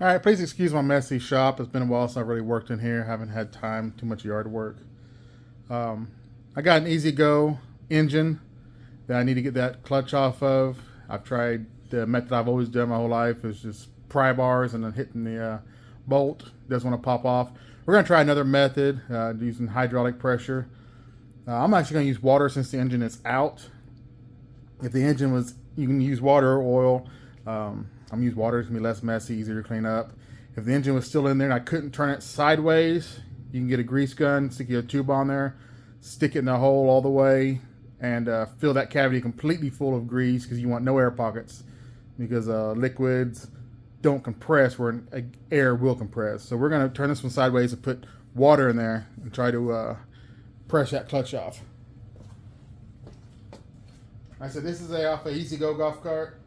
All right, please excuse my messy shop. It's been a while since I've really worked in here. Haven't had time, too much yard work. Um, I got an Easy Go engine that I need to get that clutch off of. I've tried the method I've always done my whole life is just pry bars and then hitting the bolt. Doesn't want to pop off. We're going to try another method using hydraulic pressure. I'm actually going to use water since the engine is out. If the engine was, you can use water or oil. I'm gonna use water. It's gonna be less messy, easier to clean up. If the engine was still in there and I couldn't turn it sideways, you can get a grease gun, stick your tube on there, stick it in the hole all the way, and fill that cavity completely full of grease because you want no air pockets because liquids don't compress where air will compress. So we're gonna turn this one sideways and put water in there and try to press that clutch off. I said this is off a Easy Go golf cart,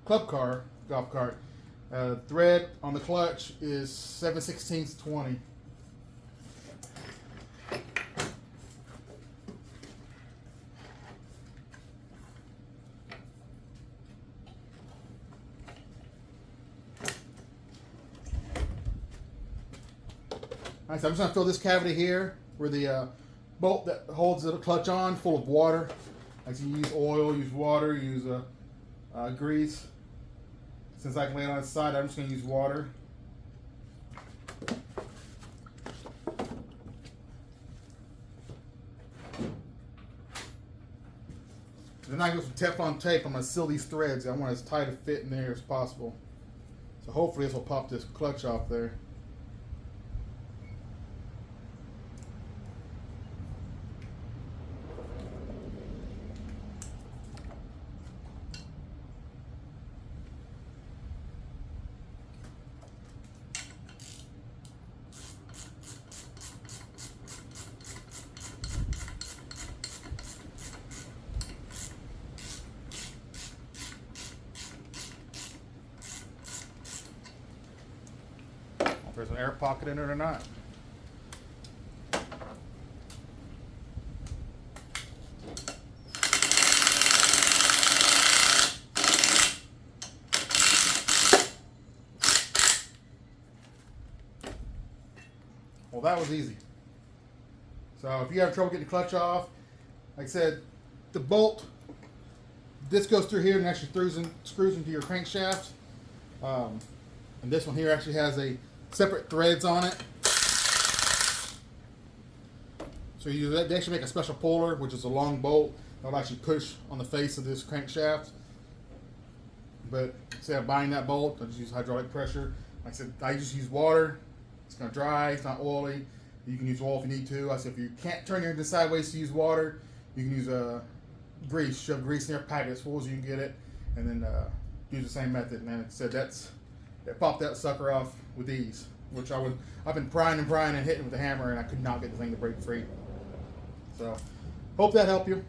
club car golf cart. Thread on the clutch is 7/16 20. Alright, so I'm just gonna fill this cavity here where the bolt that holds the clutch on full of water. Like you use oil, use water, use grease. Since I can lay it on its side, I'm just going to use water. Then I go some Teflon tape. I'm going to seal these threads. I want as tight a fit in there as possible. So hopefully this will pop this clutch off there. If there's an air pocket in it or not. Well, that was easy. So if you have trouble getting the clutch off, like I said, the bolt, this goes through here and actually screws into your crankshaft. And this one here actually has a separate threads on it. So they actually make a special puller, which is a long bolt that'll actually push on the face of this crankshaft. But instead of buying that bolt, I just use hydraulic pressure. Like I said, I just use water. It's gonna dry. It's not oily. You can use oil if you need to. I said if you can't turn your engine sideways to use water, you can use grease. Shove grease in there, pack it as full as you can get it, and then use the same method. And then it said it popped that sucker off with ease. Which I've been prying and hitting with the hammer, and I could not get the thing to break free. So hope that helped you.